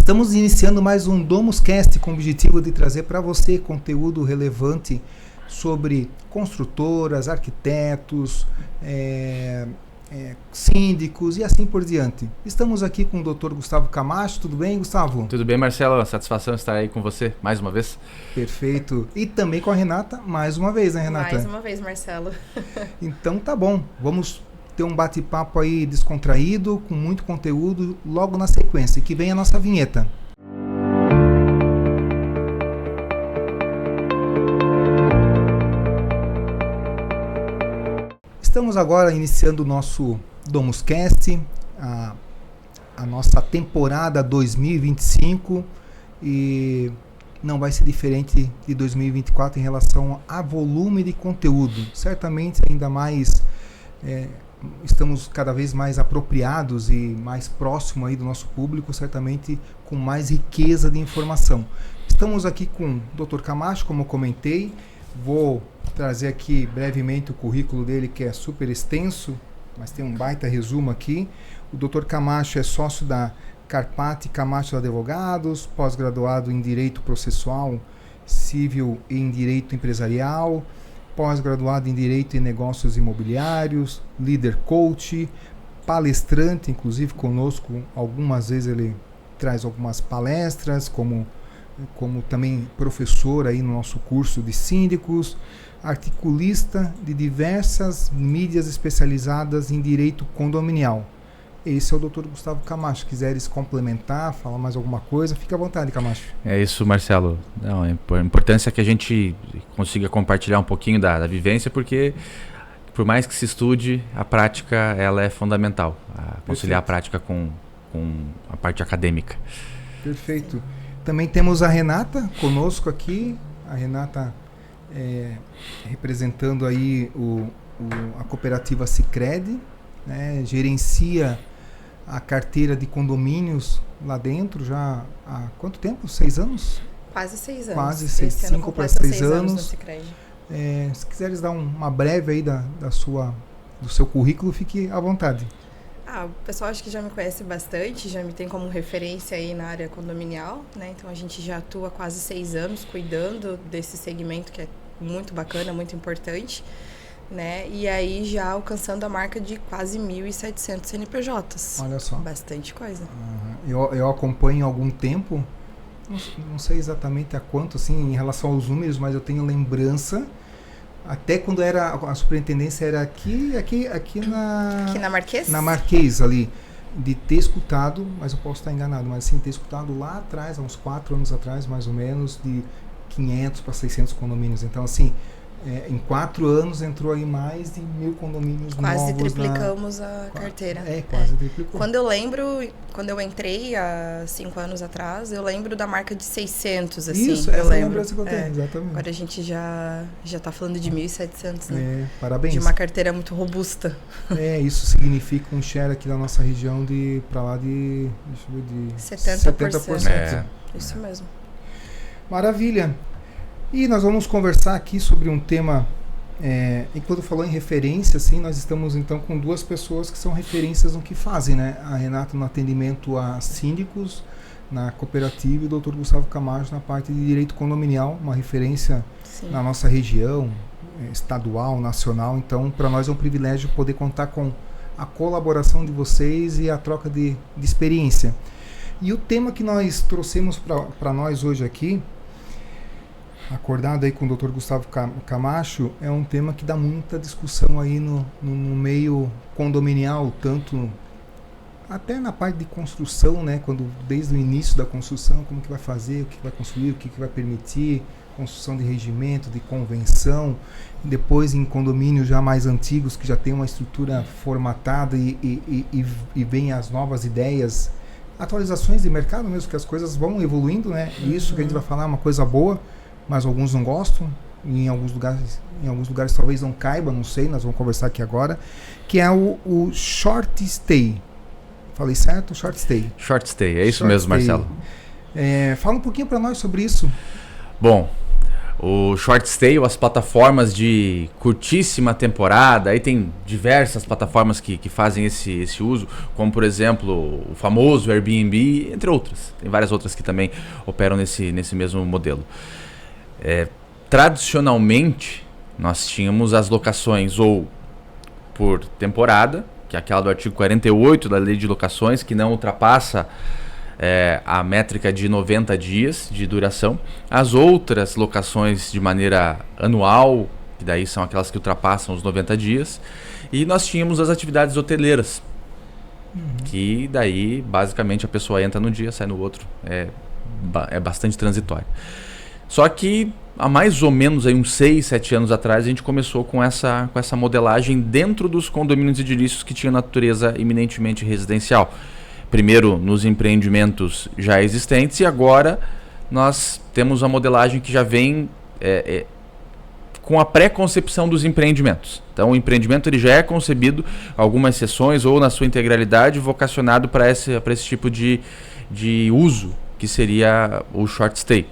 Estamos iniciando mais um DomusCast com o objetivo de trazer para você conteúdo relevante sobre construtoras, arquitetos, síndicos e assim por diante. Estamos aqui com o Dr. Gustavo Camacho. Tudo bem, Gustavo? Tudo bem, Marcelo. Satisfação estar aí com você mais uma vez. Perfeito. E também com a Renata, mais uma vez, né, Renata? Mais uma vez, Marcelo. Então tá bom. Vamos ter um bate-papo aí descontraído, com muito conteúdo, logo na sequência. Que vem a nossa vinheta. Estamos agora iniciando o nosso DomusCast, a nossa temporada 2025, e não vai ser diferente de 2024 em relação a volume de conteúdo. Certamente ainda mais estamos cada vez mais apropriados e mais próximo aí do nosso público, certamente com mais riqueza de informação. Estamos aqui com o Dr. Camacho, como eu comentei. Vou trazer aqui brevemente o currículo dele, que é super extenso, mas tem um baita resumo aqui. O Dr. Camacho é sócio da Carpati Camacho Advogados, pós-graduado em Direito Processual Civil e em Direito Empresarial, pós-graduado em Direito e Negócios Imobiliários, líder coach, palestrante, inclusive conosco algumas vezes ele traz algumas palestras, como também professor aí no nosso curso de síndicos, articulista de diversas mídias especializadas em direito condominial. Esse é o Dr. Gustavo Camacho. Se quiseres complementar, falar mais alguma coisa, fique à vontade, Camacho. É isso, Marcelo. Não, a importância é que a gente consiga compartilhar um pouquinho da vivência, porque por mais que se estude, a prática ela é fundamental. Conciliar a prática com a parte acadêmica. Perfeito. Também temos a Renata conosco aqui. A Renata representando aí a cooperativa Sicredi, né, gerencia a carteira de condomínios lá dentro já há quanto tempo? 6 anos? Quase 6 anos. Quase 5 para 6 anos. Se quiseres dar uma breve aí do seu currículo, fique à vontade. O pessoal acho que já me conhece bastante, já me tem como referência aí na área condominial, né? Então a gente já atua há quase 6 anos cuidando desse segmento que é muito bacana, muito importante, né? E aí já alcançando a marca de quase 1.700 CNPJs. Olha só. Bastante coisa. Eu acompanho há algum tempo, não sei exatamente há quanto, assim, em relação aos números, mas eu tenho lembrança. Até quando a superintendência era aqui na Marquês? Na Marquês ali, de ter escutado, mas eu posso estar enganado, mas assim, ter escutado lá atrás, há uns 4 anos atrás, mais ou menos, de 500 para 600 condomínios. Então, assim, em 4 anos entrou aí mais de 1.000 condomínios novos. Quase triplicamos a carteira. Quase triplicou. Quando eu entrei há 5 anos atrás, eu lembro da marca de 600, assim. Isso, essa é a lembrança que eu tenho, exatamente. Agora a gente já tá falando de 1.700, né? Parabéns. De uma carteira muito robusta. Isso significa um share aqui da nossa região de 70%. Isso mesmo. Maravilha. E nós vamos conversar aqui sobre um tema, enquanto falou em referência, assim, nós estamos então com 2 pessoas que são referências no que fazem, né? A Renata no atendimento a síndicos na cooperativa e o Dr. Gustavo Camacho na parte de direito condominial, uma referência na nossa região, estadual, nacional. Então, para nós é um privilégio poder contar com a colaboração de vocês e a troca de experiência. E o tema que nós trouxemos para nós hoje aqui, acordado aí com o Dr. Gustavo Camacho, é um tema que dá muita discussão aí no meio condominial, tanto até na parte de construção, né? Desde o início da construção, como que vai fazer, o que vai construir, o que vai permitir, construção de regimento, de convenção, depois em condomínios já mais antigos, que já tem uma estrutura formatada e vem as novas ideias, atualizações de mercado mesmo, que as coisas vão evoluindo, né? Isso que a gente vai falar é uma coisa boa, mas alguns não gostam, e em alguns lugares talvez não caiba, não sei, nós vamos conversar aqui agora, que é o short stay. Falei certo? Short stay. Short stay, é isso mesmo, Marcelo. Fala um pouquinho para nós sobre isso. Bom, o short stay, ou as plataformas de curtíssima temporada. Aí tem diversas plataformas que fazem esse uso, como por exemplo o famoso Airbnb, entre outras. Tem várias outras que também operam nesse mesmo modelo. Tradicionalmente, nós tínhamos as locações ou por temporada, que é aquela do artigo 48 da Lei de Locações, que não ultrapassa a métrica de 90 dias de duração. As outras locações de maneira anual, que daí são aquelas que ultrapassam os 90 dias. E nós tínhamos as atividades hoteleiras, que daí basicamente a pessoa entra num dia, sai no outro. É bastante transitório. Só que há mais ou menos aí uns 6, 7 anos atrás a gente começou com essa modelagem dentro dos condomínios edilícios que tinham natureza eminentemente residencial. Primeiro nos empreendimentos já existentes, e agora nós temos a modelagem que já vem com a pré-concepção dos empreendimentos. Então o empreendimento ele já é concebido, algumas seções ou na sua integralidade, vocacionado para esse tipo de uso, que seria o short stay.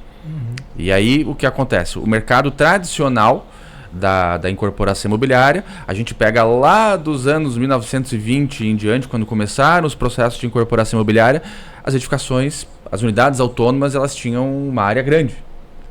E aí o que acontece? O mercado tradicional da incorporação imobiliária, a gente pega lá dos anos 1920 em diante, quando começaram os processos de incorporação imobiliária, as edificações, as unidades autônomas, elas tinham uma área grande.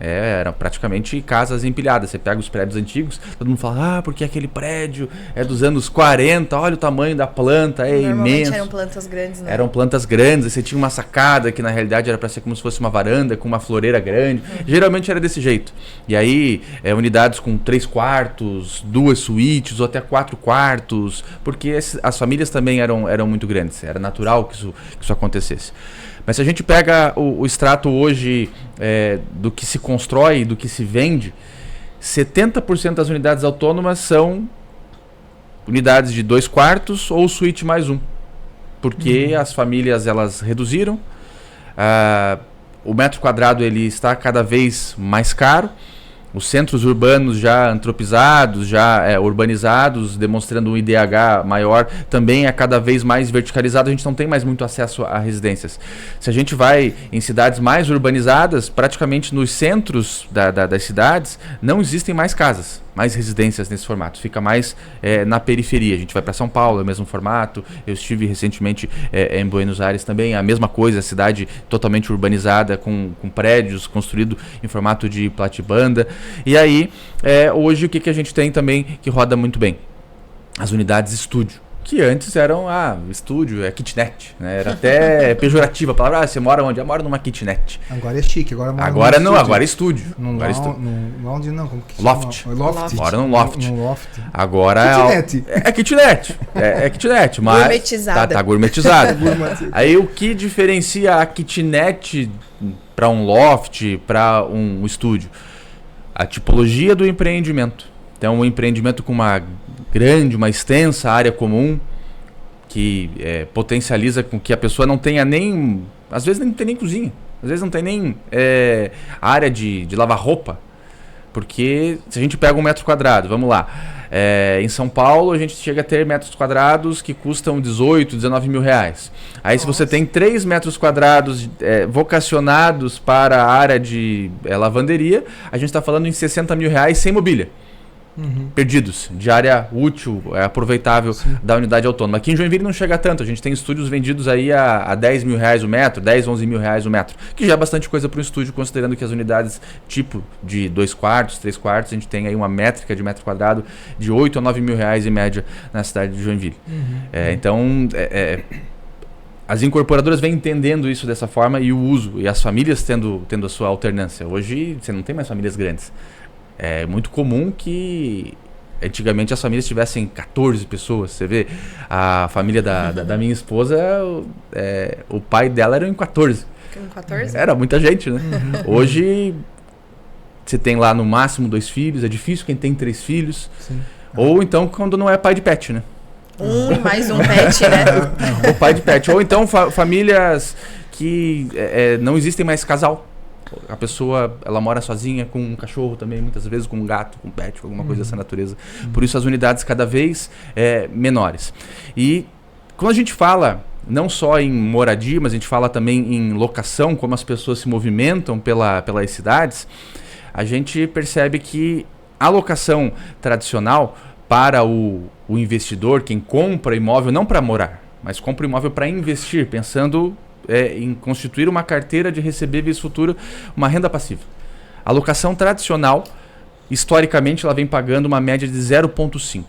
Eram praticamente casas empilhadas. Você pega os prédios antigos, todo mundo fala, porque aquele prédio é dos anos 40, olha o tamanho da planta, é imenso. Eram plantas grandes, né? Eram plantas grandes, você tinha uma sacada que na realidade era para ser como se fosse uma varanda com uma floreira grande. Geralmente era desse jeito. E aí, unidades com 3 quartos, 2 suítes ou até 4 quartos, porque as famílias também eram muito grandes. Era natural que isso acontecesse. Mas se a gente pega o extrato hoje do que se constrói, do que se vende, 70% das unidades autônomas são unidades de 2 quartos ou suíte mais 1. Porque as famílias elas reduziram, o metro quadrado ele está cada vez mais caro, os centros urbanos já antropizados, já urbanizados, demonstrando um IDH maior, também é cada vez mais verticalizado, a gente não tem mais muito acesso a residências. Se a gente vai em cidades mais urbanizadas, praticamente nos centros das cidades, não existem mais casas, mais residências nesse formato, fica mais na periferia. A gente vai para São Paulo, é o mesmo formato. Eu estive recentemente em Buenos Aires também, a mesma coisa, cidade totalmente urbanizada, com prédios construídos em formato de platibanda. E aí, hoje o que a gente tem também que roda muito bem? As unidades estúdio, que antes eram, estúdio é kitnet, né? Era até pejorativa a palavra, você mora onde? Eu moro numa kitnet. Agora é chique, agora não, agora é estúdio. Onde não, como que loft. Chama? Loft. Mora num loft. No loft. Agora kitnet. É kitnet. É kitnet, mas gourmetizada. Tá gourmetizada. Aí o que diferencia a kitnet para um loft, para um estúdio? A tipologia do empreendimento. Então, um empreendimento com uma extensa área comum, que potencializa com que a pessoa não tenha nem... Às vezes não tem nem cozinha. Às vezes não tem nem área de lavar roupa. Porque se a gente pega 1 metro quadrado, vamos lá. Em São Paulo, a gente chega a ter metros quadrados que custam 18, 19 mil reais. Aí, se você tem 3 metros quadrados vocacionados para a área de lavanderia, a gente está falando em 60 mil reais sem mobília. Perdidos, de área útil, aproveitável. Sim. Da unidade autônoma. Aqui em Joinville não chega tanto, a gente tem estúdios vendidos aí a 10 mil reais o metro, 10, 11 mil reais o metro, que já é bastante coisa para um estúdio, considerando que as unidades tipo de 2 quartos, 3 quartos, a gente tem aí uma métrica de metro quadrado de 8 a 9 mil reais em média na cidade de Joinville. Então, as incorporadoras vêm entendendo isso dessa forma, e o uso, e as famílias tendo a sua alternância. Hoje você não tem mais famílias grandes. É muito comum que antigamente as famílias tivessem 14 pessoas. Você vê, a família da minha esposa, o pai dela era em 14. Em 14? Era muita gente, né? Hoje você tem lá no máximo 2 filhos, é difícil quem tem 3 filhos. Sim. Ou então quando não é pai de pet, né? Mais um pet, né? O pai de pet. Ou então famílias que não existem mais casal. A pessoa, ela mora sozinha com um cachorro também, muitas vezes com um gato, com um pet, alguma coisa dessa natureza. Por isso as unidades cada vez menores. E quando a gente fala não só em moradia, mas a gente fala também em locação, como as pessoas se movimentam pelas cidades, a gente percebe que a locação tradicional para o investidor, quem compra imóvel não para morar, mas compra imóvel para investir, pensando em constituir uma carteira de recebíveis futuro, uma renda passiva. A locação tradicional, historicamente, ela vem pagando uma média de 0,5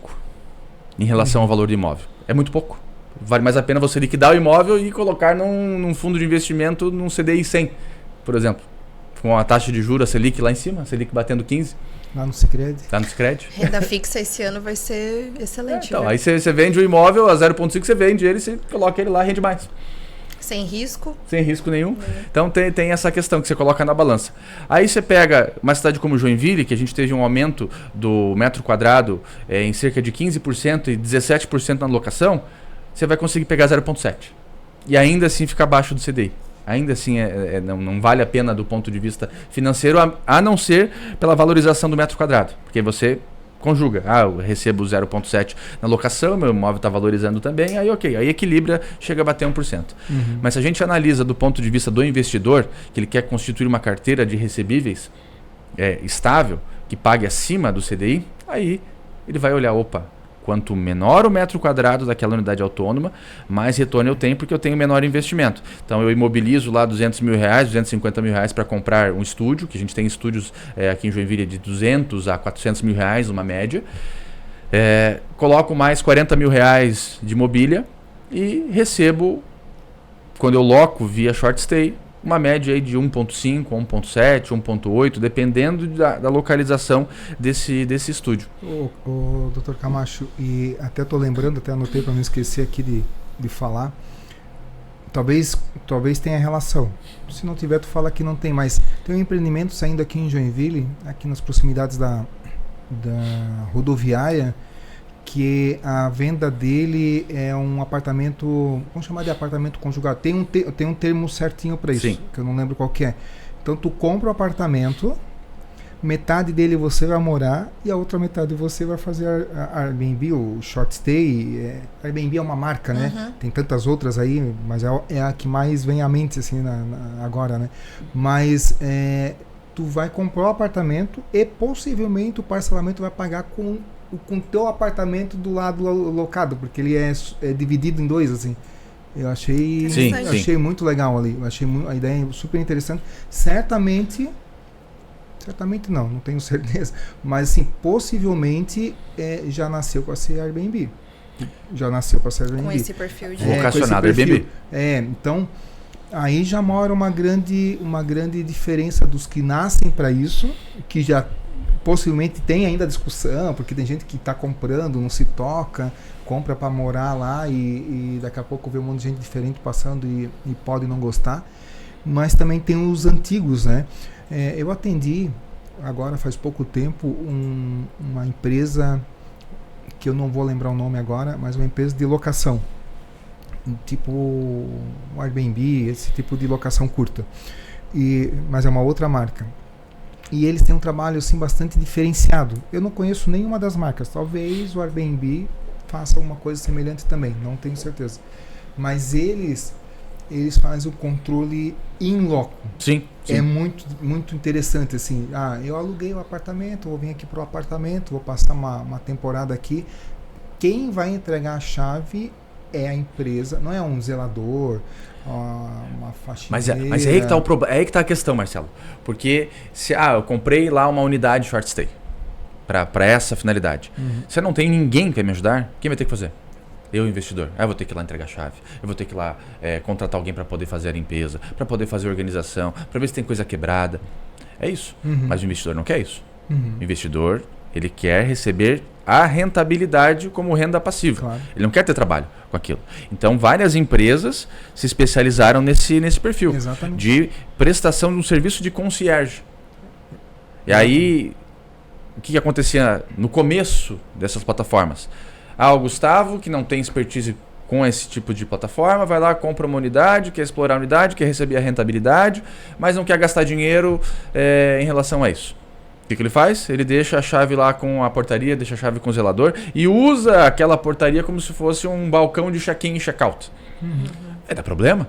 em relação ao valor do imóvel. É muito pouco. Vale mais a pena você liquidar o imóvel e colocar num fundo de investimento, num CDI 100, por exemplo. Com a taxa de juros, a Selic lá em cima, a Selic batendo 15. Lá no Sicredi. Tá no Sicredi. Renda fixa esse ano vai ser excelente. Então, aí você vende o imóvel a 0,5, você vende ele, você coloca ele lá, rende mais. Sem risco. Sem risco nenhum. Então tem essa questão que você coloca na balança. Aí você pega uma cidade como Joinville, que a gente teve um aumento do metro quadrado em cerca de 15% e 17% na locação, você vai conseguir pegar 0,7. E ainda assim fica abaixo do CDI. Ainda assim não vale a pena do ponto de vista financeiro, a não ser pela valorização do metro quadrado. Porque você conjuga. Eu recebo 0,7 na locação, meu imóvel está valorizando também, aí ok, aí equilibra, chega a bater 1%. Mas se a gente analisa do ponto de vista do investidor, que ele quer constituir uma carteira de recebíveis estável, que pague acima do CDI, aí ele vai olhar, quanto menor o metro quadrado daquela unidade autônoma, mais retorno eu tenho, porque eu tenho menor investimento. Então eu imobilizo lá R$200 mil, R$250 mil para comprar um estúdio, que a gente tem estúdios aqui em Joinville de R$200 a R$400 mil, uma média. Coloco mais R$40 mil de mobília e recebo, quando eu loco via short stay, uma média aí de 1,5, 1,7, 1,8, dependendo da localização desse estúdio. O Dr. Camacho, e até estou lembrando, até anotei para não esquecer aqui de falar, talvez tenha relação. Se não tiver, tu fala que não tem, mas tem um empreendimento saindo aqui em Joinville, aqui nas proximidades da rodoviária, que a venda dele é um apartamento, vamos chamar de apartamento conjugado. Tem um termo certinho para isso, que eu não lembro qual que é. Então tu compra o apartamento, metade dele você vai morar e a outra metade você vai fazer a Airbnb, o short stay. Airbnb é uma marca, né? Tem tantas outras aí, mas é a que mais vem à mente assim agora, né? Mas tu vai comprar o apartamento e possivelmente o parcelamento vai pagar com teu apartamento do lado locado, porque ele é dividido em dois, assim. Eu achei muito legal ali. Eu achei a ideia super interessante. Certamente não tenho certeza, mas assim, possivelmente já nasceu para ser Airbnb. Com esse perfil de vocacionado Airbnb. Então aí já mora uma grande diferença dos que nascem para isso, que já possivelmente tem ainda discussão, porque tem gente que está comprando, não se toca, compra para morar lá e daqui a pouco vê um monte de gente diferente passando e pode não gostar. Mas também tem os antigos, né? Eu atendi agora faz pouco tempo uma empresa que eu não vou lembrar o nome agora, mas uma empresa de locação, tipo o Airbnb, esse tipo de locação curta, mas é uma outra marca. E eles têm um trabalho assim bastante diferenciado. Eu não conheço nenhuma das marcas. Talvez o Airbnb faça uma coisa semelhante também, não tenho certeza. Mas eles fazem o controle in loco. Sim. É muito, muito interessante assim. Eu aluguei o apartamento, vou vir aqui pro apartamento, vou passar uma temporada aqui. Quem vai entregar a chave é a empresa, não é um zelador, uma faxineira. Mas é aí que tá aí que tá a questão, Marcelo. Porque se eu comprei lá uma unidade short stay para essa finalidade. Se eu não tenho ninguém que vai me ajudar, quem vai ter que fazer? Eu, investidor. Eu vou ter que ir lá entregar a chave. Eu vou ter que ir lá contratar alguém para poder fazer a limpeza, para poder fazer a organização, para ver se tem coisa quebrada. É isso. Mas o investidor não quer isso. O investidor, ele quer receber a rentabilidade como renda passiva. Claro. Ele não quer ter trabalho com aquilo. Então, várias empresas se especializaram nesse perfil. Exatamente. De prestação de um serviço de concierge. E aí, o que acontecia no começo dessas plataformas? O Gustavo, que não tem expertise com esse tipo de plataforma, vai lá, compra uma unidade, quer explorar a unidade, quer receber a rentabilidade, mas não quer gastar dinheiro em relação a isso. O que ele faz? Ele deixa a chave lá com a portaria, deixa a chave com o zelador e usa aquela portaria como se fosse um balcão de check-in e check-out. Dá problema.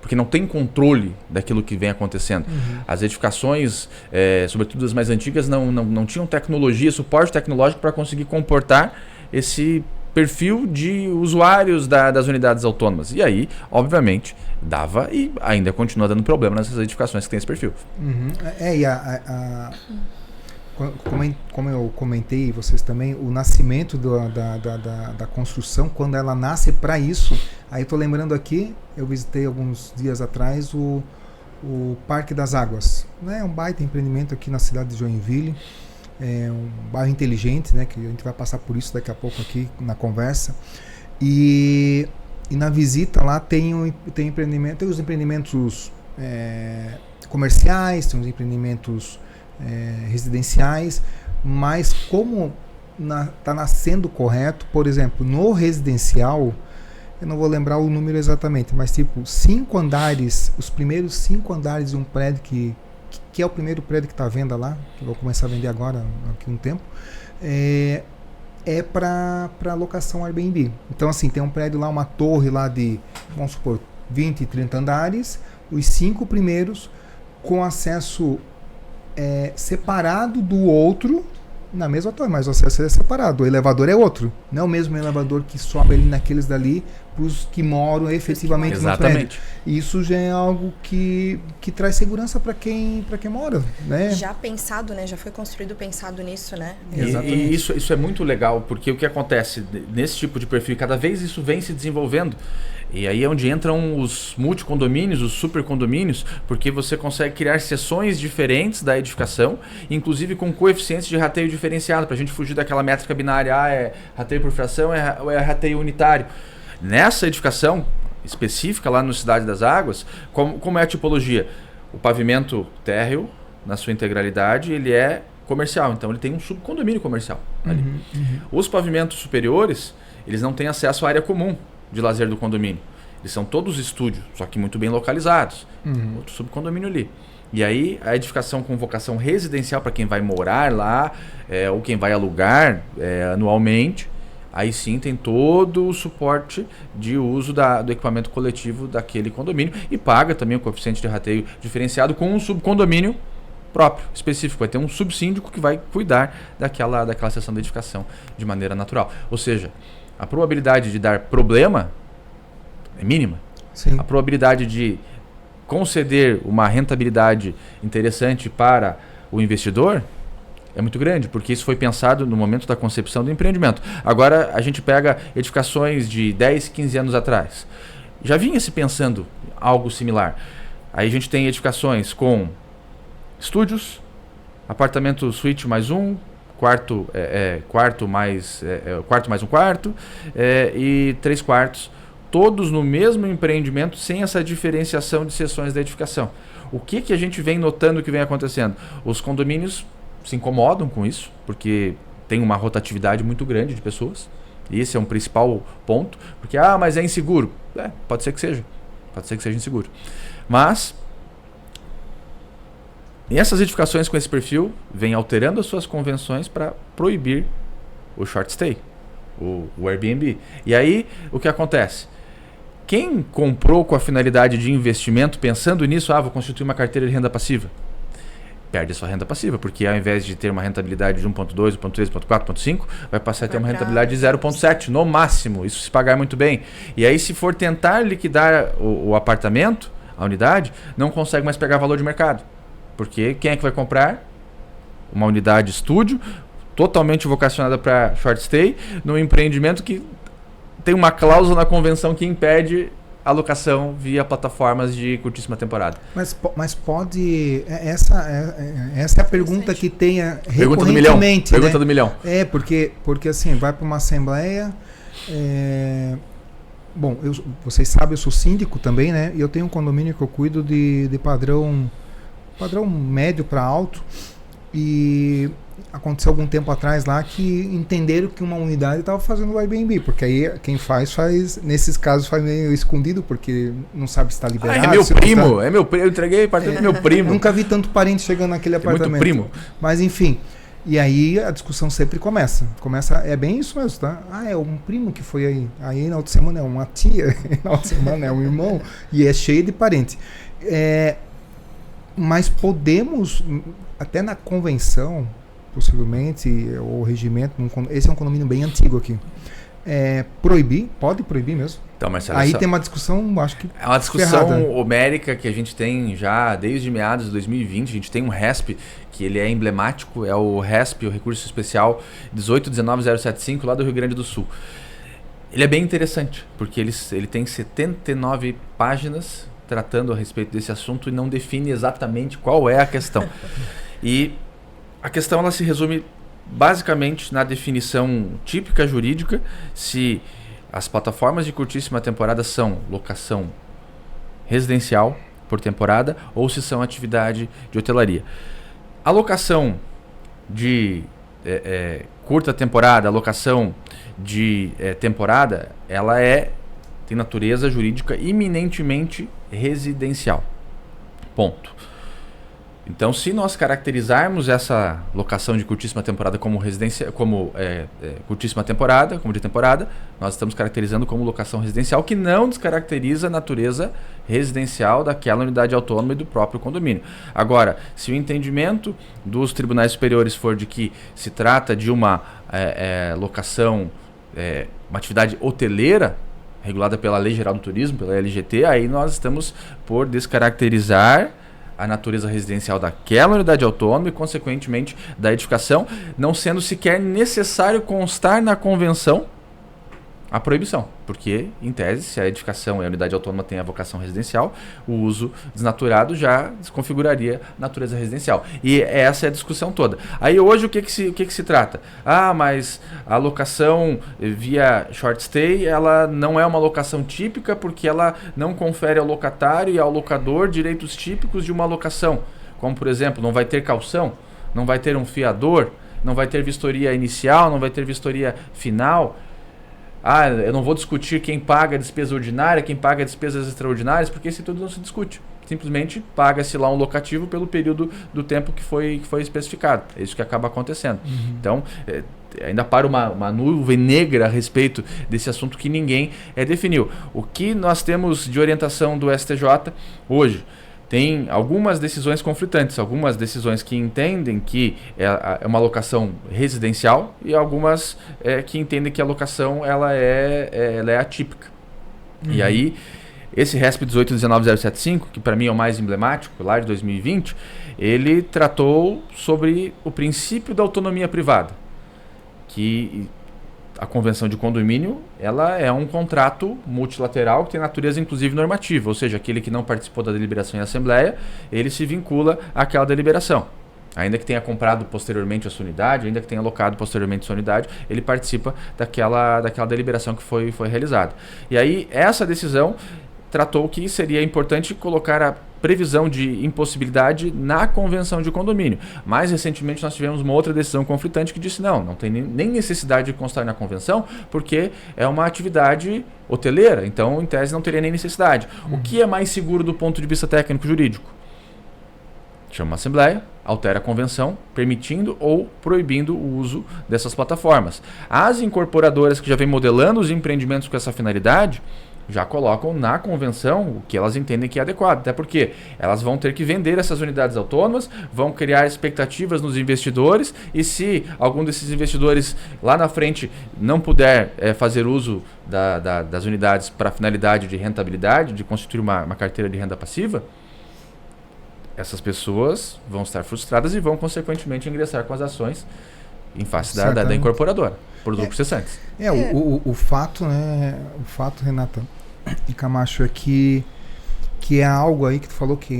porque não tem controle daquilo que vem acontecendo. As edificações, sobretudo as mais antigas, não tinham tecnologia, suporte tecnológico para conseguir comportar esse perfil de usuários das unidades autônomas. E aí, obviamente, dava e ainda continua dando problema nessas edificações que têm esse perfil. E como eu comentei, vocês também, o nascimento da construção, quando ela nasce para isso, aí estou lembrando aqui, eu visitei alguns dias atrás o Parque das Águas, né? Um baita empreendimento aqui na cidade de Joinville, um bairro inteligente, né? Que a gente vai passar por isso daqui a pouco aqui na conversa, e na visita lá tem os empreendimentos comerciais, tem os empreendimentos residenciais, mas como está nascendo correto, por exemplo, no residencial, eu não vou lembrar o número exatamente, mas tipo 5 andares, os primeiros 5 andares de um prédio que é o primeiro prédio que está à venda lá, que eu vou começar a vender agora, aqui um tempo, é para locação Airbnb. Então assim, tem um prédio lá, uma torre lá de, vamos supor, 20, 30 andares, os 5 primeiros com acesso separado do outro, na mesma torre, mas o acesso é separado, o elevador é outro, não é o mesmo elevador que sobe ali naqueles dali para os que moram efetivamente no prédio. Isso já é algo que traz segurança para quem mora, né? Já pensado, né? Já foi construído pensado nisso, né? E isso é muito legal, porque o que acontece nesse tipo de perfil, cada vez isso vem se desenvolvendo. E aí é onde entram os multicondomínios, os supercondomínios, porque você consegue criar seções diferentes da edificação, inclusive com coeficientes de rateio diferenciado, para a gente fugir daquela métrica binária, é rateio por fração ou é rateio unitário. Nessa edificação específica, lá no Cidade das Águas, como é a tipologia? O pavimento térreo, na sua integralidade, ele é comercial, então ele tem um subcondomínio comercial ali. Os pavimentos superiores, eles não têm acesso à área comum de lazer do condomínio. Eles são todos estúdios, só que muito bem localizados. Outro subcondomínio ali. E aí a edificação com vocação residencial para quem vai morar lá, ou quem vai alugar anualmente, aí sim tem todo o suporte de uso do equipamento coletivo daquele condomínio e paga também o coeficiente de rateio diferenciado com um subcondomínio próprio, específico. Vai ter um subsíndico que vai cuidar daquela seção de edificação de maneira natural. Ou seja, a probabilidade de dar problema é mínima. Sim. A probabilidade de conceder uma rentabilidade interessante para o investidor é muito grande, porque isso foi pensado no momento da concepção do empreendimento. Agora a gente pega edificações de 10, 15 anos atrás. Já vinha se pensando algo similar. Aí a gente tem edificações com estúdios, apartamento suíte mais um, quarto mais um quarto e 3 quartos, todos no mesmo empreendimento, sem essa diferenciação de seções da edificação. O que a gente vem notando que vem acontecendo? Os condomínios se incomodam com isso, porque tem uma rotatividade muito grande de pessoas, e esse é um principal ponto, porque, mas é inseguro. Pode ser que seja inseguro. Mas e essas edificações com esse perfil vêm alterando as suas convenções para proibir o short stay, o Airbnb. E aí, o que acontece? Quem comprou com a finalidade de investimento, pensando nisso, vou constituir uma carteira de renda passiva, perde a sua renda passiva, porque ao invés de ter uma rentabilidade de 1.2, 1.3, 1.4, 1.5, vai passar a ter uma rentabilidade de 0.7, no máximo, isso se pagar muito bem. E aí, se for tentar liquidar o apartamento, a unidade, não consegue mais pegar valor de mercado. Porque quem é que vai comprar? Uma unidade estúdio, totalmente vocacionada para short stay, num empreendimento que tem uma cláusula na convenção que impede a alocação via plataformas de curtíssima temporada. Mas pode... Essa é a pergunta que tem recorrentemente. Pergunta do milhão. Porque assim, vai para uma assembleia... Bom, vocês sabem, eu sou síndico também, né? E eu tenho um condomínio que eu cuido de padrão médio para alto, e aconteceu algum tempo atrás lá que entenderam que uma unidade estava fazendo o Airbnb, porque aí quem faz, nesses casos faz meio escondido, porque não sabe se está liberado. É meu primo, eu entreguei apartamento do meu primo. Nunca vi tanto parente chegando naquele apartamento. Muito primo. Mas enfim, E aí a discussão sempre começa. É bem isso mesmo, tá? É um primo que foi aí. Aí na outra semana é uma tia, na outra semana é um irmão, e é cheio de parente. Mas podemos, até na convenção, possivelmente, ou regimento, esse é um condomínio bem antigo aqui. Pode proibir mesmo. Então, Marcelo, aí tem uma discussão, acho que é uma discussão ferrada. homérica que a gente tem já desde meados de 2020. A gente tem um RESP que ele é emblemático, é o RESP, o Recurso Especial 1819075, lá do Rio Grande do Sul. Ele é bem interessante, porque ele tem 79 páginas tratando a respeito desse assunto e não define exatamente qual é a questão. E a questão ela se resume basicamente na definição típica jurídica, se as plataformas de curtíssima temporada são locação residencial por temporada ou se são atividade de hotelaria. A locação de curta temporada, a locação de temporada, ela tem natureza jurídica eminentemente residencial. Ponto. Então, se nós caracterizarmos essa locação de curtíssima temporada como curtíssima temporada, como de temporada, nós estamos caracterizando como locação residencial, que não descaracteriza a natureza residencial daquela unidade autônoma e do próprio condomínio. Agora, se o entendimento dos tribunais superiores for de que se trata de uma locação, uma atividade hoteleira, regulada pela Lei Geral do Turismo, pela LGT, aí nós estamos por descaracterizar a natureza residencial daquela unidade autônoma e, consequentemente, da edificação, não sendo sequer necessário constar na convenção a proibição. Porque, em tese, se a edificação e a unidade autônoma tem a vocação residencial, o uso desnaturado já desconfiguraria a natureza residencial. E essa é a discussão toda. Aí, hoje, o que se trata? Mas a locação via short stay, ela não é uma locação típica porque ela não confere ao locatário e ao locador direitos típicos de uma locação. Como, por exemplo, não vai ter calção, não vai ter um fiador, não vai ter vistoria inicial, não vai ter vistoria final. Eu não vou discutir quem paga a despesa ordinária, quem paga despesas extraordinárias, porque isso tudo não se discute. Simplesmente paga-se lá um locativo pelo período do tempo que foi especificado. É isso que acaba acontecendo. Então, ainda para uma nuvem negra a respeito desse assunto que ninguém definiu. O que nós temos de orientação do STJ hoje? Tem algumas decisões conflitantes, algumas decisões que entendem que é uma locação residencial e algumas que entendem que a locação ela é atípica. E aí, esse RESP 1819075, que para mim é o mais emblemático, lá de 2020, ele tratou sobre o princípio da autonomia privada, que a convenção de condomínio ela é um contrato multilateral que tem natureza inclusive normativa, ou seja, aquele que não participou da deliberação em assembleia, ele se vincula àquela deliberação. Ainda que tenha comprado posteriormente a sua unidade, ainda que tenha alocado posteriormente a sua unidade, ele participa daquela deliberação que foi realizada. E aí, essa decisão tratou que seria importante colocar a previsão de impossibilidade na convenção de condomínio. Mais recentemente nós tivemos uma outra decisão conflitante que disse não tem nem necessidade de constar na convenção porque é uma atividade hoteleira, então em tese não teria nem necessidade. O que é mais seguro do ponto de vista técnico-jurídico? Chama uma assembleia, altera a convenção, permitindo ou proibindo o uso dessas plataformas. As incorporadoras que já vêm modelando os empreendimentos com essa finalidade já colocam na convenção o que elas entendem que é adequado, até porque elas vão ter que vender essas unidades autônomas, vão criar expectativas nos investidores e se algum desses investidores lá na frente não puder fazer uso das unidades para a finalidade de rentabilidade, de constituir uma carteira de renda passiva, essas pessoas vão estar frustradas e vão consequentemente ingressar com as ações em face da incorporadora, por lucros cessantes. O fato, Renata e Camacho, é que é algo aí que tu falou que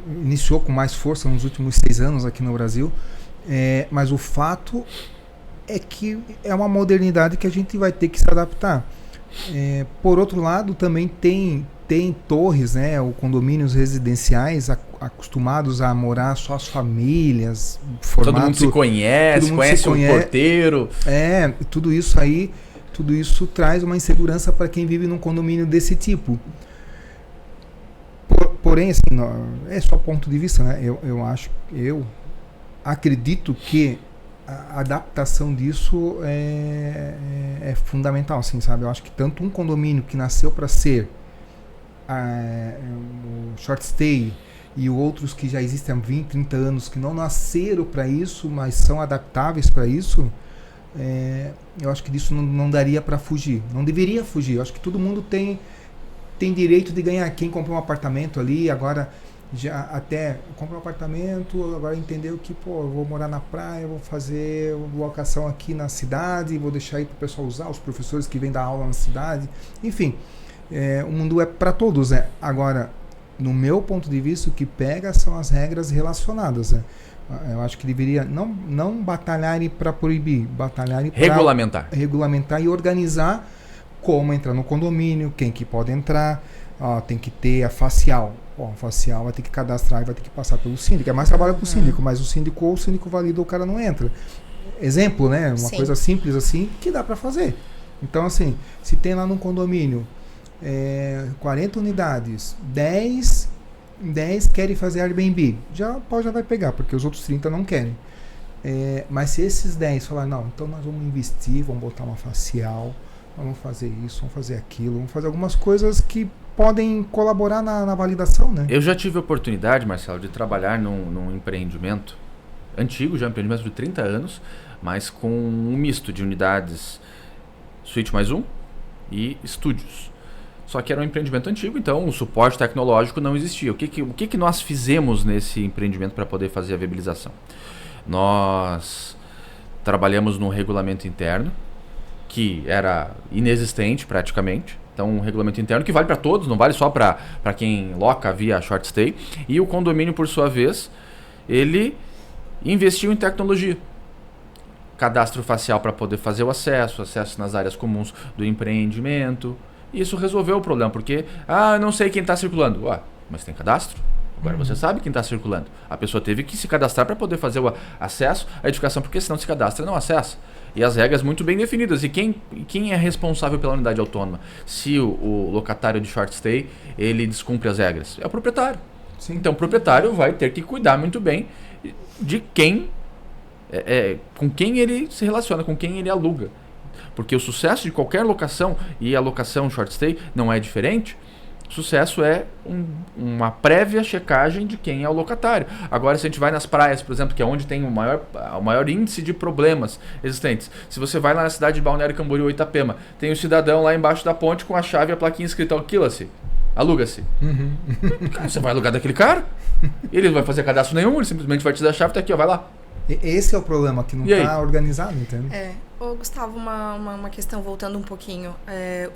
iniciou com mais força nos últimos 6 anos aqui no Brasil, mas o fato é que é uma modernidade que a gente vai ter que se adaptar. Por outro lado, também tem torres, ou condomínios residenciais acostumados a morar só as famílias. Todo mundo se conhece, conhece o porteiro. Tudo isso traz uma insegurança para quem vive num condomínio desse tipo. Porém, assim, é só ponto de vista, né? Eu acho, acredito que a adaptação disso é fundamental, assim, sabe? Eu acho que tanto um condomínio que nasceu para ser o short stay e outros que já existem há 20, 30 anos que não nasceram para isso, mas são adaptáveis para isso, eu acho que disso não daria para fugir. Não deveria fugir. Eu acho que todo mundo tem direito de ganhar. Quem comprou um apartamento ali, agora já até comprou um apartamento, agora entendeu que, eu vou morar na praia, vou fazer locação aqui na cidade, vou deixar aí para o pessoal usar, os professores que vêm dar aula na cidade. Enfim, o mundo é para todos, né? Agora, no meu ponto de vista, o que pega são as regras relacionadas, né? Eu acho que deveria não batalharem para proibir, batalharem para regulamentar e organizar como entrar no condomínio, quem que pode entrar, tem que ter a facial. A facial vai ter que cadastrar e vai ter que passar pelo síndico. É mais trabalho para o síndico, mas o síndico valida, o cara não entra. Exemplo, né? Uma coisa simples assim que dá para fazer. Então, assim, se tem lá no condomínio 40 unidades, 10 querem fazer Airbnb, já vai pegar, porque os outros 30 não querem. Mas se esses 10 falar, não, então nós vamos investir, vamos botar uma facial, vamos fazer isso, vamos fazer aquilo, vamos fazer algumas coisas que podem colaborar na validação, né? Eu já tive a oportunidade, Marcelo, de trabalhar num empreendimento antigo, já um empreendimento de 30 anos, mas com um misto de unidades suíte mais um e estúdios. Só que era um empreendimento antigo, então o suporte tecnológico não existia. O que nós fizemos nesse empreendimento para poder fazer a viabilização? Nós trabalhamos num regulamento interno, que era inexistente praticamente. Então, um regulamento interno que vale para todos, não vale só para quem loca via short stay. E o condomínio, por sua vez, ele investiu em tecnologia. Cadastro facial para poder fazer o acesso nas áreas comuns do empreendimento. Isso resolveu o problema, porque, eu não sei quem está circulando. Mas tem cadastro? Agora você sabe quem está circulando. A pessoa teve que se cadastrar para poder fazer o acesso à edificação, porque se não se cadastra, não acessa. E as regras muito bem definidas. E quem é responsável pela unidade autônoma? Se o locatário de short stay, ele descumpre as regras? É o proprietário. Sim. Então o proprietário vai ter que cuidar muito bem de quem, com quem ele se relaciona, com quem ele aluga. Porque o sucesso de qualquer locação, e a locação short stay não é diferente, sucesso é uma prévia checagem de quem é o locatário. Agora, se a gente vai nas praias, por exemplo, que é onde tem o maior índice de problemas existentes. Se você vai lá na cidade de Balneário Camboriú ou Itapema, tem um cidadão lá embaixo da ponte com a chave e a plaquinha escrita alquila-se, aluga-se. Cara, você vai alugar daquele cara? Ele não vai fazer cadastro nenhum, ele simplesmente vai te dar a chave, tá aqui, vai lá. Esse é o problema, que não está organizado, entende? Ô, Gustavo, uma questão voltando um pouquinho.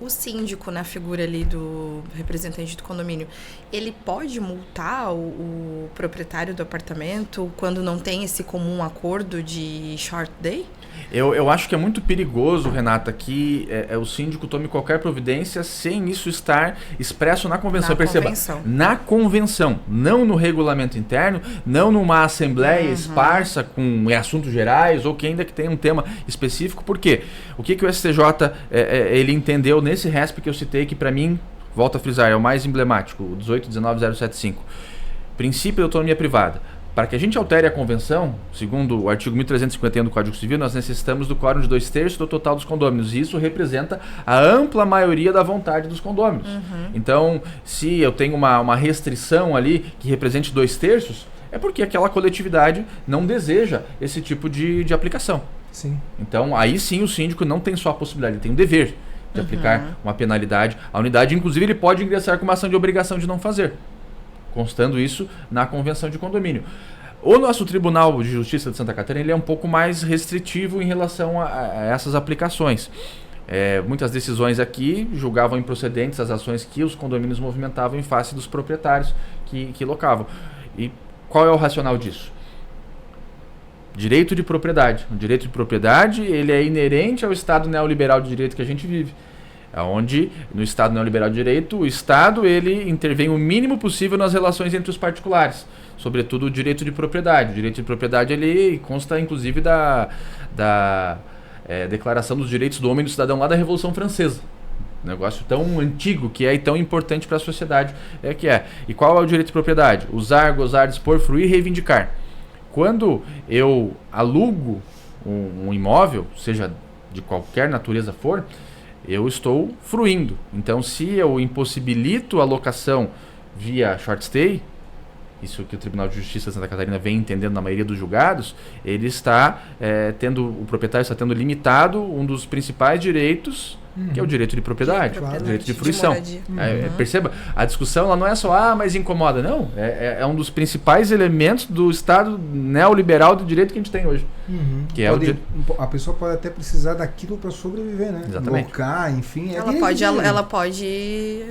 O síndico, na figura ali do representante do condomínio, ele pode multar o proprietário do apartamento quando não tem esse comum acordo de short day? Eu acho que é muito perigoso, Renata, que o síndico tome qualquer providência sem isso estar expresso na convenção. Perceba, na convenção, não no regulamento interno, não numa assembleia esparsa com assuntos gerais ou que ainda que tenha um tema específico. Por quê? O que o STJ ele entendeu nesse RESP que eu citei, que para mim, volto a frisar, é o mais emblemático, o 18.19.075, princípio de autonomia privada. Para que a gente altere a convenção, segundo o artigo 1351 do Código Civil, nós necessitamos do quórum de 2/3 do total dos condôminos. E isso representa a ampla maioria da vontade dos condôminos. Então, se eu tenho uma restrição ali que represente 2/3, é porque aquela coletividade não deseja esse tipo de aplicação. Sim. Então, aí sim o síndico não tem só a possibilidade, ele tem o dever de aplicar uma penalidade à unidade. Inclusive, ele pode ingressar com uma ação de obrigação de não fazer, constando isso na convenção de condomínio. O nosso Tribunal de Justiça de Santa Catarina ele é um pouco mais restritivo em relação a essas aplicações. Muitas decisões aqui julgavam improcedentes as ações que os condomínios movimentavam em face dos proprietários que locavam. E qual é o racional disso? Direito de propriedade. O direito de propriedade ele é inerente ao Estado neoliberal de direito que a gente vive. Onde, no Estado neoliberal de direito, o Estado ele intervém o mínimo possível nas relações entre os particulares, sobretudo o direito de propriedade. O direito de propriedade ele consta, inclusive, da Declaração dos Direitos do Homem e do Cidadão lá da Revolução Francesa. Um negócio tão antigo que é tão importante para a sociedade. E qual é o direito de propriedade? Usar, gozar, dispor, fruir e reivindicar. quando eu alugo um imóvel, seja de qualquer natureza for, eu estou fruindo. Então, se eu impossibilito a locação via short stay, isso que o Tribunal de Justiça de Santa Catarina vem entendendo na maioria dos julgados, ele está o proprietário está tendo limitado um dos principais direitos, que é o direito de propriedade, o direito de fruição. Perceba, a discussão ela não é só, mas incomoda, não. É um dos principais elementos do Estado neoliberal do direito que a gente tem hoje. Que a pessoa pode até precisar daquilo para sobreviver, né? Exatamente. Locar, enfim. Ela pode.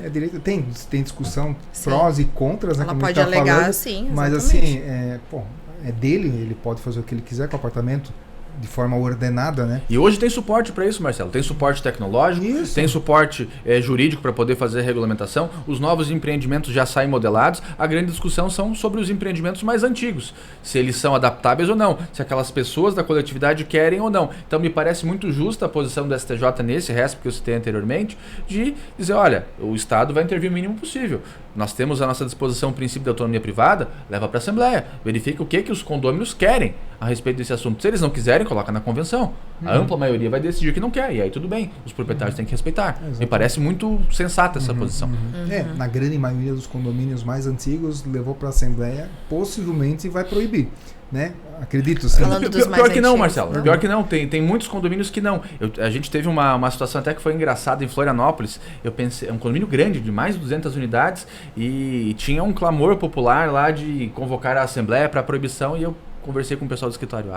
É direito. Tem discussão prós e contras, né? Ela pode alegar, falando, sim. Mas assim, é dele, ele pode fazer o que ele quiser com o apartamento. De forma ordenada, né? E hoje tem suporte para isso, Marcelo. Tem suporte tecnológico, tem suporte jurídico para poder fazer a regulamentação. Os novos empreendimentos já saem modelados. A grande discussão são sobre os empreendimentos mais antigos. Se eles são adaptáveis ou não. Se aquelas pessoas da coletividade querem ou não. Então me parece muito justa a posição do STJ nesse resto que eu citei anteriormente, de dizer, olha, o Estado vai intervir o mínimo possível. Nós temos à nossa disposição o princípio da autonomia privada, leva para a Assembleia. Verifica o que os condôminos querem a respeito desse assunto. Se eles não quiserem, coloca na convenção. A ampla maioria vai decidir que não quer, e aí tudo bem. Os proprietários têm que respeitar. Exatamente. Me parece muito sensata essa posição. Na grande maioria dos condomínios mais antigos, levou para a Assembleia, possivelmente vai proibir. Né? Acredito. Pior que não, Marcelo. Não. Pior que não. Tem muitos condomínios que não. A gente teve uma situação até que foi engraçada em Florianópolis. Eu pensei, é um condomínio grande, de mais de 200 unidades, e tinha um clamor popular lá de convocar a Assembleia para proibição, e eu conversei com o pessoal do escritório.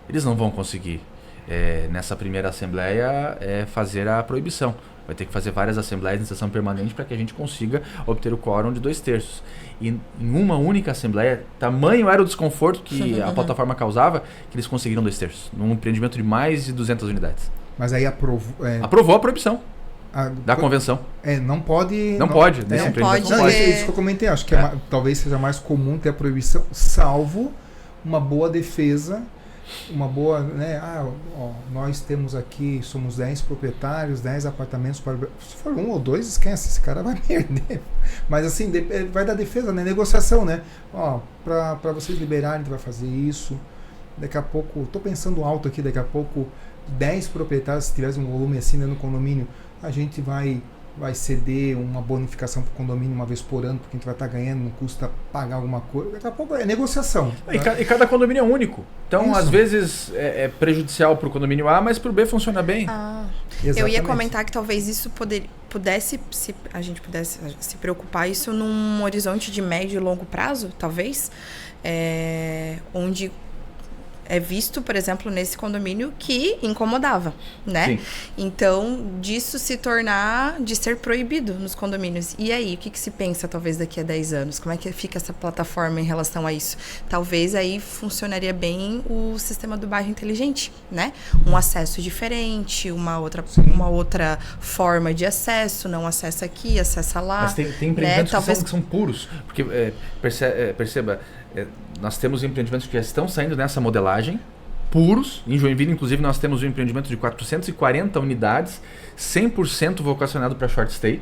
Eles não vão conseguir, nessa primeira Assembleia, fazer a proibição. Vai ter que fazer várias assembleias em sessão permanente para que a gente consiga obter o quórum de 2/3. E em uma única assembleia, tamanho era o desconforto que a plataforma causava, que eles conseguiram 2/3, num empreendimento de mais de 200 unidades. Mas aí aprovou... Aprovou a proibição da convenção. Não pode... Não pode, nesse empreendimento não pode. Isso que eu comentei, acho que talvez seja mais comum ter a proibição, salvo uma boa defesa, uma boa, né? Nós temos aqui, somos 10 proprietários, 10 apartamentos para... Se for 1 ou 2, esquece, esse cara vai perder. Mas assim, vai dar defesa, né? Negociação, né? Para vocês liberarem, a gente vai fazer isso. Daqui a pouco, tô pensando alto aqui, daqui a pouco 10 proprietários, se tivesse um volume assim, né, no condomínio, a gente vai ceder uma bonificação para o condomínio uma vez por ano, porque a gente vai estar ganhando, não custa pagar alguma coisa. Daqui a pouco é negociação. E cada condomínio é único. Então, às vezes, é prejudicial para o condomínio A, mas para o B funciona bem. Eu ia comentar que talvez isso a gente pudesse se preocupar isso num horizonte de médio e longo prazo, talvez, onde é visto, por exemplo, nesse condomínio que incomodava, né? Sim. Então, disso de ser proibido nos condomínios. E aí, o que se pensa, talvez, daqui a 10 anos? Como é que fica essa plataforma em relação a isso? Talvez aí funcionaria bem o sistema do bairro inteligente, né? Um acesso diferente, uma outra forma de acesso, não acessa aqui, acessa lá. Mas tem empreendimentos, né? que são puros, porque perceba... nós temos empreendimentos que já estão saindo nessa modelagem, puros. Em Joinville, inclusive, nós temos um empreendimento de 440 unidades, 100% vocacionado para short stay.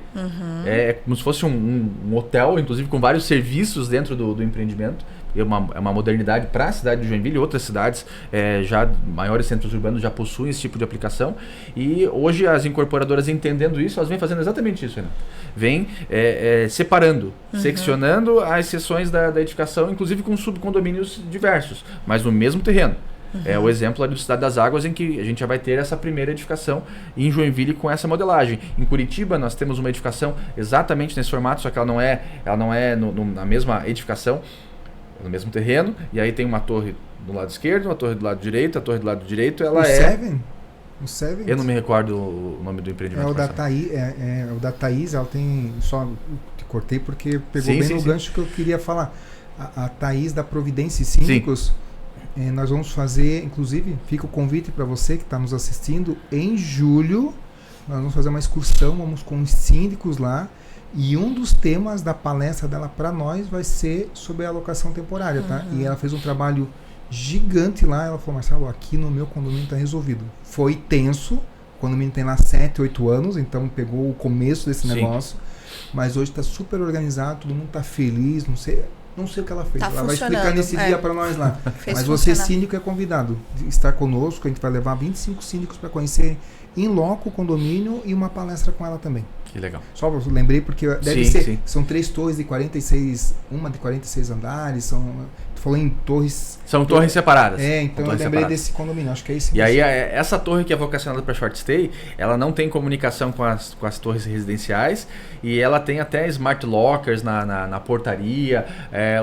É como se fosse um hotel, inclusive com vários serviços dentro do empreendimento. É uma modernidade para a cidade de Joinville. Outras cidades, já maiores centros urbanos, já possuem esse tipo de aplicação. E hoje as incorporadoras, entendendo isso, elas vêm fazendo exatamente isso, Renato. Vêm separando, seccionando as seções da edificação, inclusive com subcondomínios diversos, mas no mesmo terreno. É o exemplo ali do Cidade das Águas, em que a gente já vai ter essa primeira edificação em Joinville com essa modelagem. Em Curitiba nós temos uma edificação exatamente nesse formato, só que ela não é na mesma edificação, no mesmo terreno, e aí tem uma torre do lado esquerdo, uma torre do lado direito, a torre do lado direito, ela O Seven? Eu não me recordo o nome do empreendimento. É o da Thaís, ela tem... Só te cortei porque pegou no gancho que eu queria falar. A Thaís da Providência e Síndicos, nós vamos fazer, inclusive, fica o convite para você que está nos assistindo, em julho, nós vamos fazer uma excursão, vamos com os síndicos lá, e um dos temas da palestra dela para nós vai ser sobre a alocação temporária, tá? E ela fez um trabalho gigante lá, ela falou, Marcelo, aqui no meu condomínio está resolvido. Foi tenso, o condomínio tem lá 7, 8 anos, então pegou o começo desse negócio, mas hoje está super organizado, todo mundo está feliz, não sei, Não sei o que ela fez. Tá ela vai explicar funcionando, nesse dia para nós lá. Fez Mas você, funcionar. síndico, é convidado de estar conosco. A gente vai levar 25 síndicos para conhecer em loco o condomínio e uma palestra com ela também. Que legal. Só eu lembrei porque deve Sim, ser. sim. São 3 torres de 46, uma de 46 andares. Tu falou em torres. São torres separadas. Então eu lembrei desse condomínio. Acho que é esse. E aí, essa torre que é vocacionada para short stay, ela não tem comunicação com as torres residenciais e ela tem até smart lockers na portaria,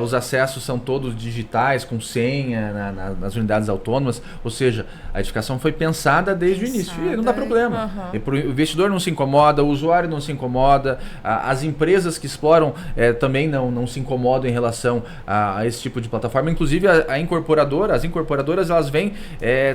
os acessos são todos digitais, com senha nas unidades autônomas, ou seja, a edificação foi pensada desde o início e não dá problema. O investidor não se incomoda, o usuário não se incomoda, as empresas que exploram também não se incomodam em relação a esse tipo de plataforma, inclusive as incorporadoras elas vêm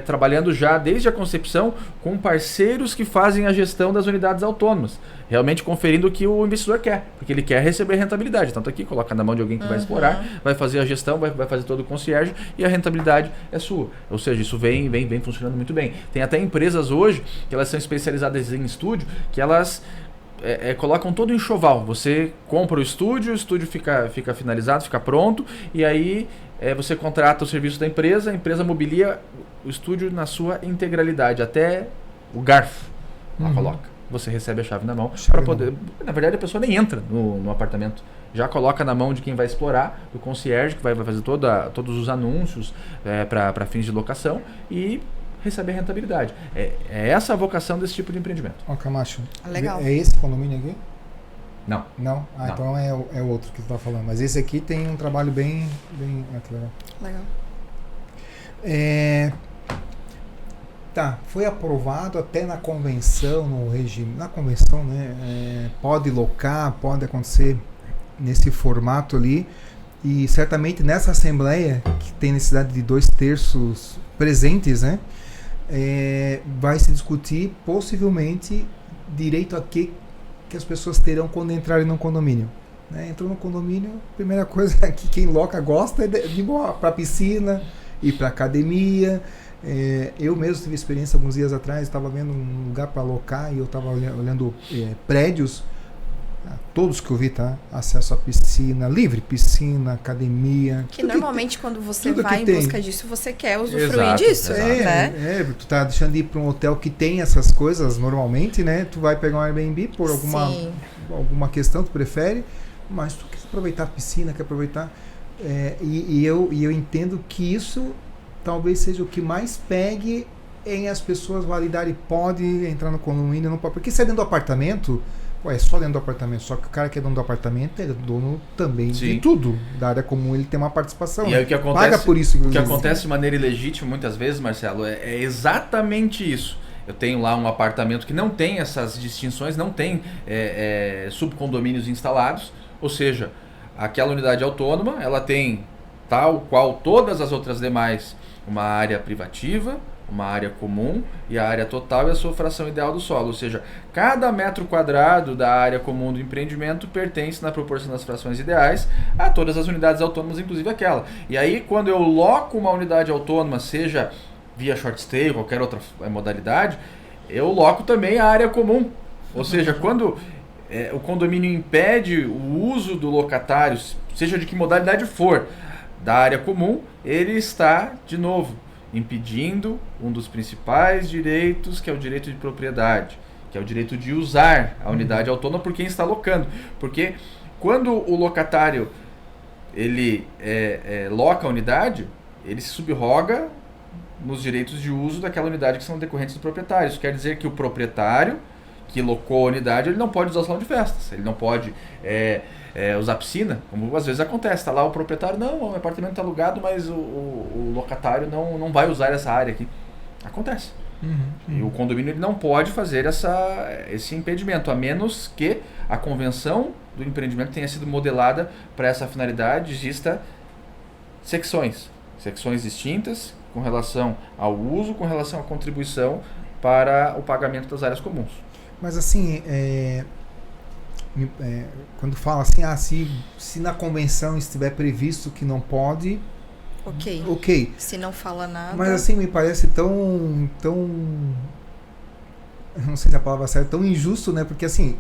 trabalhando já desde a concepção com parceiros que fazem a gestão das unidades autônomas, realmente conferindo o que o investidor quer, porque ele quer receber rentabilidade. Tanto aqui, coloca na mão de alguém que vai explorar, vai fazer a gestão, vai fazer todo o concierge e a rentabilidade é sua. Ou seja, isso vem funcionando muito bem. Tem até empresas hoje que elas são especializadas em estúdio, que elas colocam todo o enxoval. Você compra o estúdio fica finalizado, fica pronto, e aí você contrata o serviço da empresa, a empresa mobilia o estúdio na sua integralidade, até o garfo lá coloca. Você recebe a chave na mão para poder... Na verdade, a pessoa nem entra no apartamento. Já coloca na mão de quem vai explorar, do concierge, que vai fazer todos os anúncios para fins de locação e recebe a rentabilidade. É essa a vocação desse tipo de empreendimento. Ó, Camacho, Legal. É esse condomínio aqui? Não. Não? Não. Então é outro que tu tá falando. Mas esse aqui tem um trabalho bem que legal. Legal. Tá, foi aprovado até na convenção, no regime. Na convenção, né? Pode locar, pode acontecer nesse formato ali. E certamente nessa assembleia, que tem necessidade de 2/3 presentes, né? Vai se discutir possivelmente direito a que as pessoas terão quando entrarem no condomínio. Né? Entrou no condomínio, a primeira coisa que quem loca gosta é de ir para piscina, ir para academia. Eu mesmo tive experiência alguns dias atrás, estava vendo um lugar para alocar e eu estava olhando prédios, todos que eu vi, tá? Acesso à piscina, livre piscina, academia. Que normalmente quando você vai em busca disso, você quer usufruir Exato, disso, exato. né? Tu tá deixando de ir para um hotel que tem essas coisas normalmente, né? Tu vai pegar um Airbnb por alguma questão, tu prefere, mas tu quer aproveitar a piscina, quer aproveitar... E eu entendo que isso talvez seja o que mais pegue em as pessoas validarem, pode entrar no condomínio, não pode. Porque se é dentro do apartamento, é só dentro do apartamento. Só que o cara que é dono do apartamento é dono também de tudo. Da área comum ele tem uma participação. E aí o que acontece, paga por isso. O que acontece de maneira ilegítima muitas vezes, Marcelo, é exatamente isso. Eu tenho lá um apartamento que não tem essas distinções, não tem subcondomínios instalados, ou seja, aquela unidade autônoma, ela tem, tal qual todas as outras demais, uma área privativa, uma área comum e a área total e a sua fração ideal do solo. Ou seja, cada metro quadrado da área comum do empreendimento pertence na proporção das frações ideais a todas as unidades autônomas, inclusive aquela. E aí, quando eu loco uma unidade autônoma, seja via short stay ou qualquer outra modalidade, eu loco também a área comum. Ou seja, quando o condomínio impede o uso do locatário, seja de que modalidade for, da área comum, ele está, de novo, impedindo um dos principais direitos, que é o direito de propriedade, que é o direito de usar a unidade autônoma por quem está locando. Porque quando o locatário ele loca a unidade, ele se subroga nos direitos de uso daquela unidade que são decorrentes do proprietário. Isso quer dizer que o proprietário que locou a unidade, ele não pode usar o salão de festas, ele não pode usar piscina, como às vezes acontece, está lá o proprietário, não, o apartamento está alugado, mas o locatário não vai usar essa área aqui. Acontece. E o condomínio ele não pode fazer esse impedimento, a menos que a convenção do empreendimento tenha sido modelada para essa finalidade, exista secções distintas com relação ao uso, com relação à contribuição para o pagamento das áreas comuns. Mas assim, quando fala assim, se na convenção estiver previsto que não pode, ok. Se não fala nada... Mas assim, me parece tão não sei se a palavra certa, tão injusto, né? Porque assim,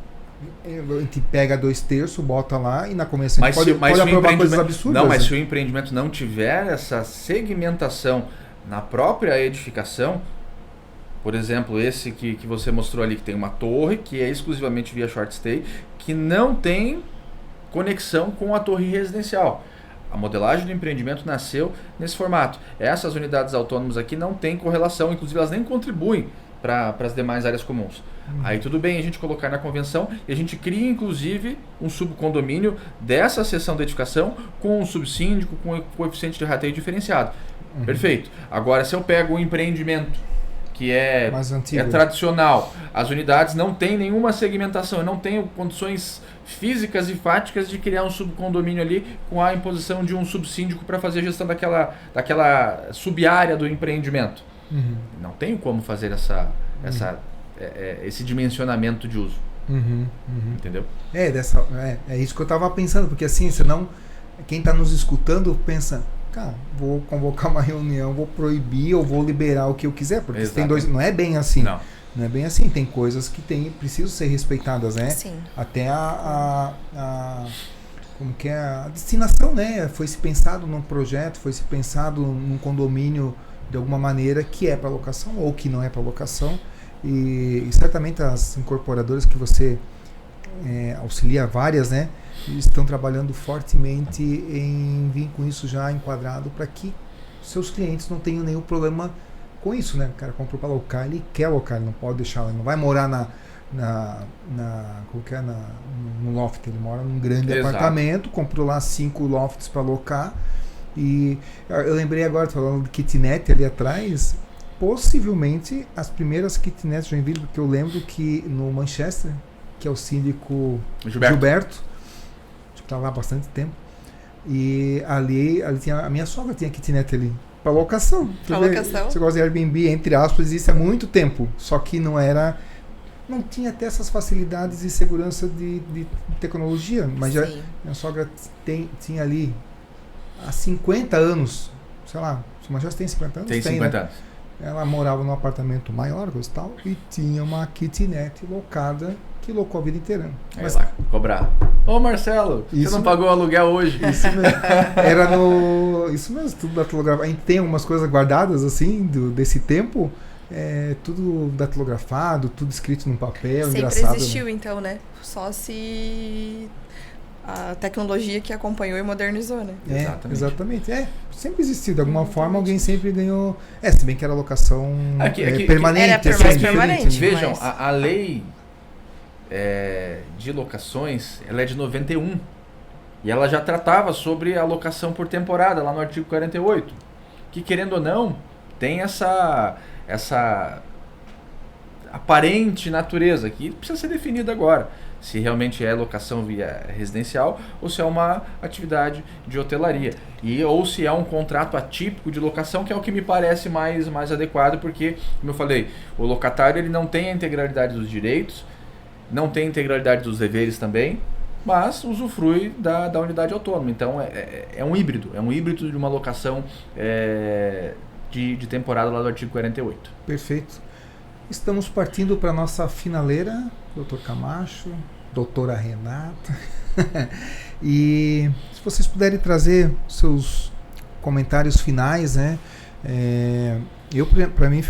A gente pega 2/3, bota lá e na convenção a gente pode se o aprovar coisas absurdas. Não, mas se o empreendimento não tiver essa segmentação na própria edificação, por exemplo, esse que você mostrou ali, que tem uma torre, que é exclusivamente via short stay, que não tem conexão com a torre residencial. A modelagem do empreendimento nasceu nesse formato. Essas unidades autônomas aqui não têm correlação, inclusive elas nem contribuem para as demais áreas comuns. Aí tudo bem a gente colocar na convenção e a gente cria inclusive um subcondomínio dessa seção de edificação com um subsíndico, com um coeficiente de rateio diferenciado. Perfeito. Agora, se eu pego um empreendimento que é tradicional, as unidades não têm nenhuma segmentação, eu não tenho condições físicas e fáticas de criar um subcondomínio ali com a imposição de um subsíndico para fazer a gestão daquela sub-área do empreendimento. Não tenho como fazer esse dimensionamento de uso. Entendeu? É isso que eu estava pensando, porque assim, senão quem está nos escutando pensa, cara, vou convocar uma reunião, vou proibir ou vou liberar o que eu quiser, porque tem dois, não é bem assim. Não é bem assim, tem coisas que precisam ser respeitadas, né? Sim. Até como que é a destinação, né? Foi se pensado num projeto, foi se pensado num condomínio de alguma maneira que é para locação ou que não é para locação, e certamente as incorporadoras que você auxilia várias, né? Estão trabalhando fortemente em vir com isso já enquadrado para que seus clientes não tenham nenhum problema com isso, né? O cara comprou para alocar, ele quer alocar, ele não pode deixar, ele não vai morar no loft, ele mora num grande apartamento, comprou lá 5 lofts para alocar. E eu lembrei agora, falando de kitnet ali atrás, possivelmente as primeiras kitnets de Joinville, porque eu lembro que no Manchester, que é o síndico Gilberto, estava lá há bastante tempo, e ali tinha, a minha sogra tinha kitnet ali, para locação. Você gosta de Airbnb, entre aspas, existe há muito tempo, só que não tinha até essas facilidades e segurança de tecnologia, mas já, minha sogra tinha ali há 50 anos, sei lá, se já tem 50 anos? Tem 50 anos. Ela morava num apartamento maior, tal, e tinha uma kitnet locada, que locou a vida inteira. Mas lá, cobrar. Ô Marcelo, você não pagou o aluguel hoje? Isso mesmo. Isso mesmo, tudo datilografado. A gente tem algumas coisas guardadas, assim, desse tempo, tudo datilografado, tudo escrito num papel, sempre engraçado. Sempre existiu, né? Então, né? Só se a tecnologia que acompanhou e modernizou, né? Exatamente. Sempre existiu. De alguma forma, alguém sempre ganhou. Se bem que era locação permanente. Era permanente. Vejam, a lei de locações, ela é de 91. E ela já tratava sobre a locação por temporada, lá no artigo 48. Que, querendo ou não, tem essa aparente natureza que precisa ser definida agora. Se realmente é locação via residencial ou se é uma atividade de hotelaria. Ou se é um contrato atípico de locação, que é o que me parece mais adequado, porque, como eu falei, o locatário ele não tem a integralidade dos direitos, não tem a integralidade dos deveres também, mas usufrui da unidade autônoma. Então é um híbrido de uma locação de temporada lá do artigo 48. Perfeito. Estamos partindo para a nossa finaleira, Dr. Camacho, doutora Renata. E se vocês puderem trazer seus comentários finais, né? Para mim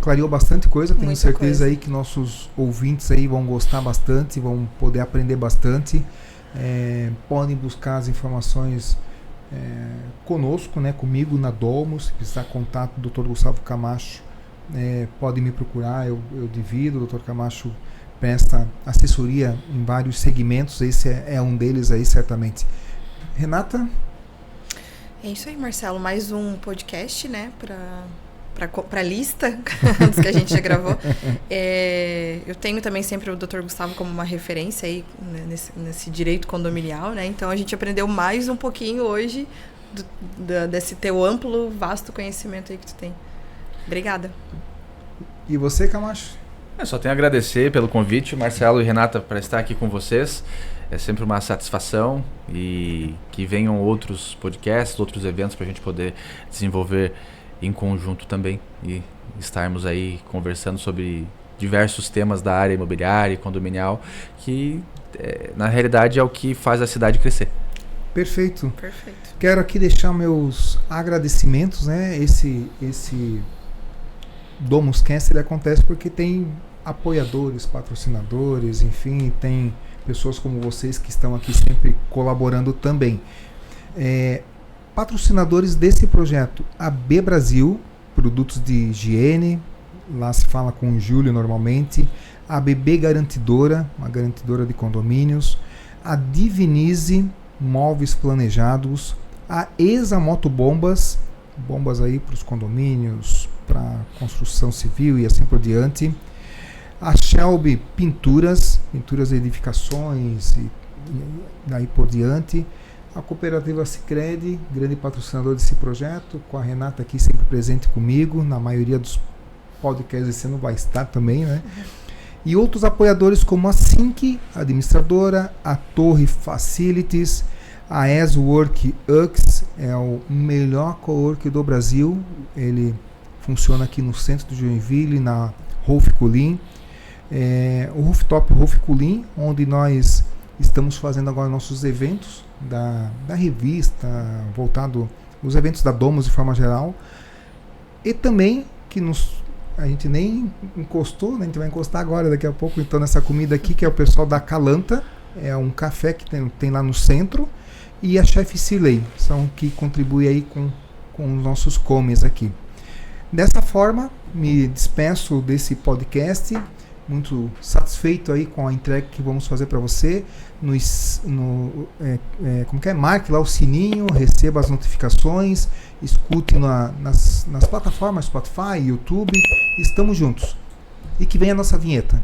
clareou bastante coisa. Tenho certeza aí que nossos ouvintes aí vão gostar bastante, vão poder aprender bastante. Podem buscar as informações conosco, né? Comigo na Domus. Se precisar contato do Dr. Gustavo Camacho, pode me procurar, eu divido. O Dr. Camacho presta assessoria em vários segmentos, esse é um deles aí, certamente. Renata? É isso aí, Marcelo, mais um podcast, né, para lista dos que a gente já gravou. Eu tenho também sempre o Dr. Gustavo como uma referência aí, né, nesse direito condominial, né, então a gente aprendeu mais um pouquinho hoje desse teu amplo, vasto conhecimento aí que tu tem. Obrigada. E você, Camacho? Só tenho a agradecer pelo convite, Marcelo e Renata, para estar aqui com vocês. É sempre uma satisfação, e que venham outros podcasts, outros eventos para a gente poder desenvolver em conjunto também e estarmos aí conversando sobre diversos temas da área imobiliária e condominial, que na realidade é o que faz a cidade crescer. Perfeito. Perfeito. Quero aqui deixar meus agradecimentos, né? Esse Domuscast, ele acontece porque tem apoiadores, patrocinadores, enfim, tem pessoas como vocês que estão aqui sempre colaborando também. Patrocinadores desse projeto: AB Brasil, produtos de higiene, lá se fala com o Júlio normalmente, a BB Garantidora, uma garantidora de condomínios, a Divinize, móveis planejados, a ESA Motobombas, bombas aí para os condomínios, para construção civil e assim por diante, a Shelby Pinturas de edificações e daí por diante, a Cooperativa Sicredi, grande patrocinador desse projeto, com a Renata aqui sempre presente comigo, na maioria dos podcasts esse ano vai estar também, né? E outros apoiadores como a Sync, administradora, a Torre Facilities, a S-Work UX, é o melhor co-work do Brasil, ele funciona aqui no centro de Joinville, na Rolf Kulin, o Rooftop Rolf Kulin, onde nós estamos fazendo agora nossos eventos da revista, voltado os eventos da Domus de forma geral, e também que a gente nem encostou, né? A gente vai encostar agora daqui a pouco então nessa comida aqui, que é o pessoal da Calanta, é um café que tem lá no centro, e a Chef Silei, são que contribuem aí com os nossos comes aqui. Dessa forma, me despeço desse podcast, muito satisfeito aí com a entrega que vamos fazer para você. Marque lá o sininho, receba as notificações, escute nas plataformas Spotify, YouTube. Estamos juntos. E que venha a nossa vinheta.